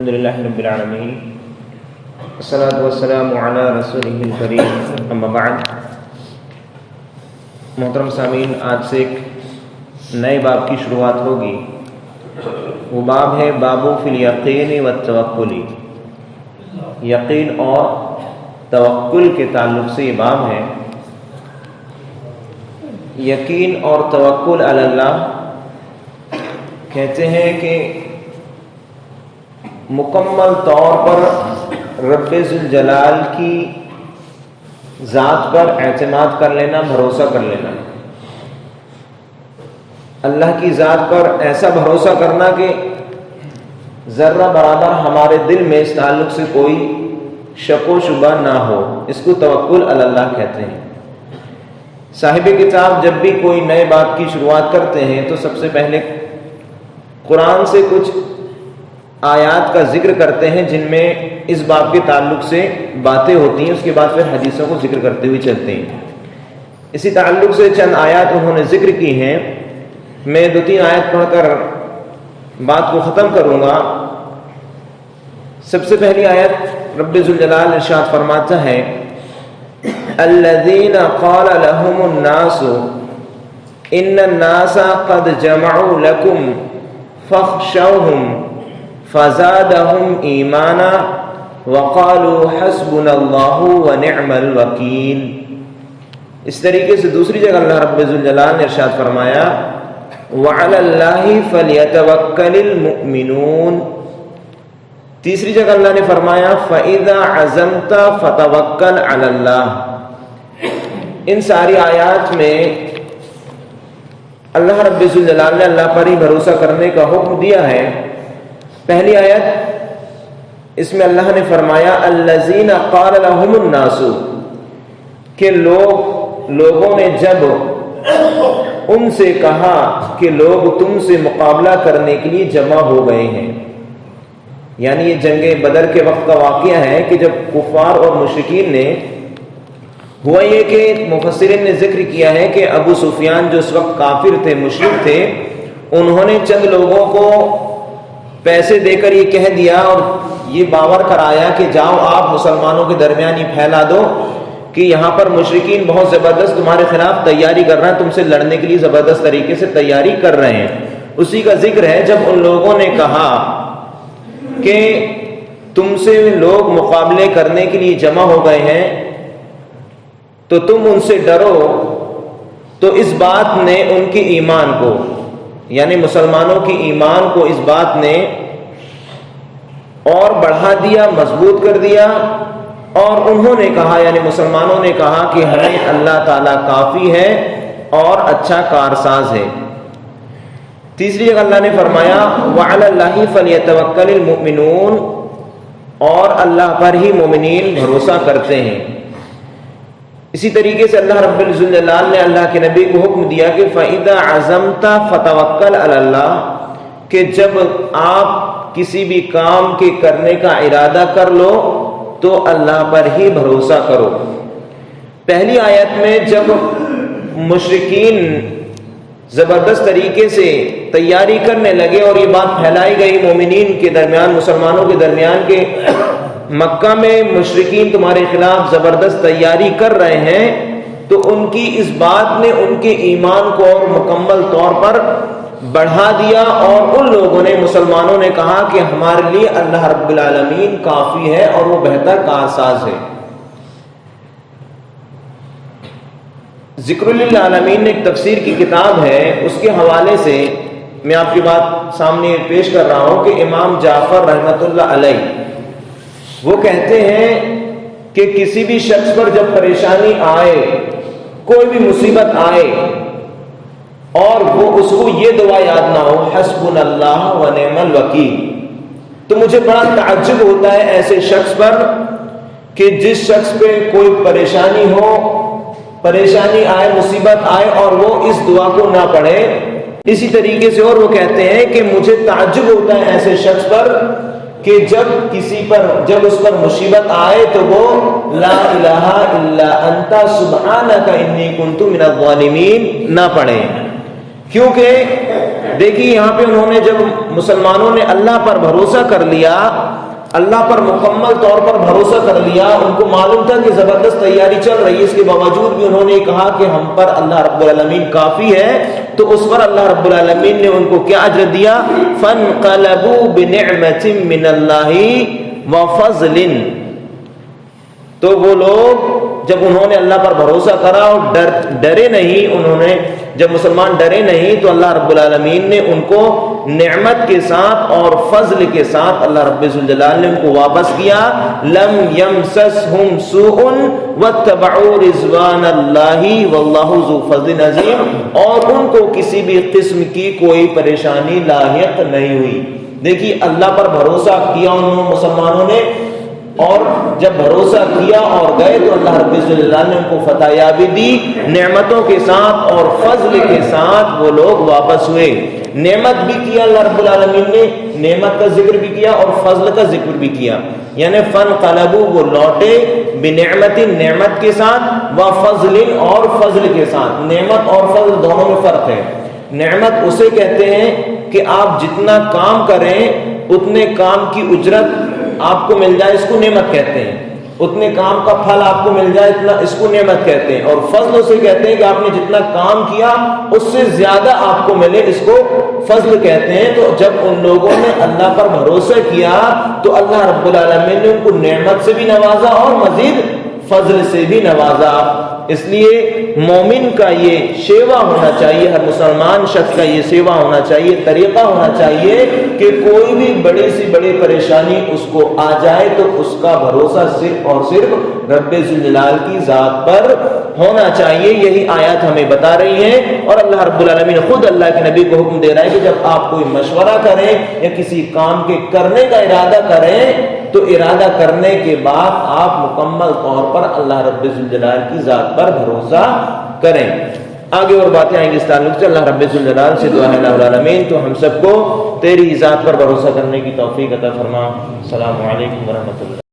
الحمدللہ رب العالمین والصلاة والسلام علی رسولہ الکریم اما بعد۔ محترم سامعین، آج سے ایک نئے باب کی شروعات ہوگی۔ وہ باب ہے باب فی الیقین والتوکل۔ یقین اور توکل کے تعلق سے یہ باب ہے۔ یقین اور توکل علی اللہ کہتے ہیں کہ مکمل طور پر رب ذوالجلال کی ذات پر اعتماد کر لینا، بھروسہ کر لینا، اللہ کی ذات پر ایسا بھروسہ کرنا کہ ذرہ برابر ہمارے دل میں اس تعلق سے کوئی شک و شبہ نہ ہو، اس کو توکل علی اللہ کہتے ہیں۔ صاحب کتاب جب بھی کوئی نئے باب کی شروعات کرتے ہیں تو سب سے پہلے قرآن سے کچھ آیات کا ذکر کرتے ہیں جن میں اس باب کے تعلق سے باتیں ہوتی ہیں، اس کے بعد پھر حدیثوں کو ذکر کرتے ہوئے چلتے ہیں۔ اسی تعلق سے چند آیات انہوں نے ذکر کی ہیں، میں 2-3 آیت پڑھ کر بات کو ختم کروں گا۔ سب سے پہلی آیت رب ذوالجلال ارشاد فرماتا ہے، الذین قال لهم الناس ان الناس قد جمعوا لكم فاخشوهم فزادهم ایمانا وقالوا حسبنا اللہ ونعم الوکیل۔ اس طریقے سے دوسری جگہ اللہ رب ذوالجلال نے ارشاد فرمایا، وعلی اللہ فلیتوکل المؤمنون۔ تیسری جگہ اللہ نے فرمایا، فاذا عزمت فتوکل علی اللہ۔ ان ساری آیات میں اللہ رب ذوالجلال نے اللہ پر ہی بھروسہ کرنے کا حکم دیا ہے۔ پہلی آیت اس میں اللہ نے فرمایا، الذین قال لهم الناس، کہ لوگوں نے جب ان سے کہا کہ لوگ تم سے مقابلہ کرنے کے لیے جمع ہو گئے ہیں۔ یعنی یہ جنگ بدر کے وقت کا واقعہ ہے کہ جب کفار اور مشرکین نے، ہوا یہ کہ مفسرین نے ذکر کیا ہے کہ ابو سفیان جو اس وقت کافر تھے، مشرک تھے، انہوں نے چند لوگوں کو پیسے دے کر یہ کہہ دیا اور یہ باور کرایا کہ جاؤ آپ مسلمانوں کے درمیان یہ پھیلا دو کہ یہاں پر مشرکین بہت زبردست تمہارے خلاف تیاری کر رہے ہیں، تم سے لڑنے کے لیے زبردست طریقے سے تیاری کر رہے ہیں۔ اسی کا ذکر ہے جب ان لوگوں نے کہا کہ تم سے لوگ مقابلے کرنے کے لیے جمع ہو گئے ہیں تو تم ان سے ڈرو، تو اس بات نے ان کے ایمان کو، یعنی مسلمانوں کی ایمان کو اس بات نے اور بڑھا دیا، مضبوط کر دیا، اور انہوں نے کہا، یعنی مسلمانوں نے کہا کہ ہمیں اللہ تعالیٰ کافی ہے اور اچھا کارساز ہے۔ تیسری جگہ اللہ نے فرمایا، وعلی اللہ فلیتوکل المؤمنون، اور اللہ پر ہی مومنین بھروسہ کرتے ہیں۔ اسی طریقے سے اللہ رب الجلال نے اللہ کے نبی کو حکم دیا کہ فَإِذَا عَزَمْتَ فَتَوَكَّلْ عَلَى اللَّهِ، کہ جب آپ کسی بھی کام کے کرنے کا ارادہ کر لو تو اللہ پر ہی بھروسہ کرو۔ پہلی آیت میں جب مشرکین زبردست طریقے سے تیاری کرنے لگے اور یہ بات پھیلائی گئی مومنین کے درمیان، مسلمانوں کے درمیان کہ مکہ میں مشرکین تمہارے خلاف زبردست تیاری کر رہے ہیں، تو ان کی اس بات نے ان کے ایمان کو اور مکمل طور پر بڑھا دیا، اور ان لوگوں نے، مسلمانوں نے کہا کہ ہمارے لیے اللہ رب العالمین کافی ہے اور وہ بہتر کارساز ہے۔ ذکر للعالمین ایک تفسیر کی کتاب ہے، اس کے حوالے سے میں آپ کی بات سامنے پیش کر رہا ہوں کہ امام جعفر رحمۃ اللہ علیہ وہ کہتے ہیں کہ کسی بھی شخص پر جب پریشانی آئے، کوئی بھی مصیبت آئے، اور وہ اس کو یہ دعا یاد نہ ہو، حسبنا اللہ ونعم الوکیل، تو مجھے بڑا تعجب ہوتا ہے ایسے شخص پر کہ جس شخص پہ کوئی پریشانی ہو، پریشانی آئے، مصیبت آئے، اور وہ اس دعا کو نہ پڑھے۔ اسی طریقے سے اور وہ کہتے ہیں کہ مجھے تعجب ہوتا ہے ایسے شخص پر کہ جب اس پر مصیبت آئے تو وہ لا الہ الا انت سبحانک انی کنت من الظالمین نہ پڑھے۔ کیونکہ دیکھیے یہاں پہ انہوں نے جب مسلمانوں نے اللہ پر بھروسہ کر لیا اللہ پر مکمل طور پر بھروسہ کر لیا، ان کو معلوم تھا کہ زبردست تیاری چل رہی ہے، اس کے باوجود بھی انہوں نے کہا کہ ہم پر اللہ رب العالمین کافی ہے، تو اس پر اللہ رب العالمین نے ان کو کیا اجر دیا؟ فَانْقَلَبُوا بِنِعْمَةٍ مِّنَ اللَّهِ وَفَضْلٍ۔ تو وہ لوگ جب انہوں نے اللہ پر بھروسہ کرا اور ڈرے نہیں، انہوں نے جب مسلمان ڈرے نہیں، تو اللہ رب العالمین نے ان کو نعمت کے ساتھ اور فضل کے ساتھ اللہ رب الجلال نے ان کو واپس کیا۔ لم يمسسهم سوء واتبعوا رضوان اللہ واللہ ذو فضل عظیم، اور ان کو کسی بھی قسم کی کوئی پریشانی لاحق نہیں ہوئی۔ دیکھیے اللہ پر بھروسہ کیا انہوں مسلمانوں نے، اور جب بھروسہ کیا اور گئے تو اللہ رب العالمین نے ان کو فتح یابی دی، نعمتوں کے ساتھ اور فضل کے ساتھ وہ لوگ واپس ہوئے۔ نعمت بھی کیا اللہ رب العالمین نے، نعمت کا ذکر بھی کیا اور فضل کا ذکر بھی کیا، یعنی فانقلبوا وہ لوٹے، بنعمت نعمت کے ساتھ، وفضل اور فضل کے ساتھ۔ نعمت اور فضل دونوں میں فرق ہے۔ نعمت اسے کہتے ہیں کہ آپ جتنا کام کریں اتنے کام کی اجرت آپ کو مل جائے، اس کو نعمت کہتے ہیں۔ اتنے کام کا پھل آپ کو مل جائے اتنا، اس کو نعمت کہتے ہیں۔ اور فضل اسے کہتے ہیں کہ آپ نے جتنا کام کیا اس سے زیادہ آپ کو ملے، اس کو فضل کہتے ہیں۔ تو جب ان لوگوں نے اللہ پر بھروسہ کیا تو اللہ رب العالمین نے ان کو نعمت سے بھی نوازا اور مزید فضل سے بھی نوازا۔ اس لیے مومن کا یہ شیوا ہونا چاہیے، ہر مسلمان شخص کا یہ شیوا ہونا چاہیے، طریقہ ہونا چاہیے کہ کوئی بھی بڑی سی بڑی پریشانی اس کو آ جائے تو اس کا بھروسہ صرف اور صرف رب ذوالجلال کی ذات پر ہونا چاہیے۔ یہی آیات ہمیں بتا رہی ہیں، اور اللہ رب العالمین خود اللہ کے نبی کو حکم دے رہا ہے کہ جب آپ کوئی مشورہ کریں یا کسی کام کے کرنے کا ارادہ کریں تو ارادہ کرنے کے بعد آپ مکمل طور پر اللہ رب الجلال کی ذات پر بھروسہ کریں۔ آگے اور باتیں آئیں گی اس تعلق سے۔ اللہ رب الجلال سے دعا ہے اللہ العالمین تو ہم سب کو تیری ذات پر بھروسہ کرنے کی توفیق عطا فرما۔ السلام علیکم ورحمۃ اللہ۔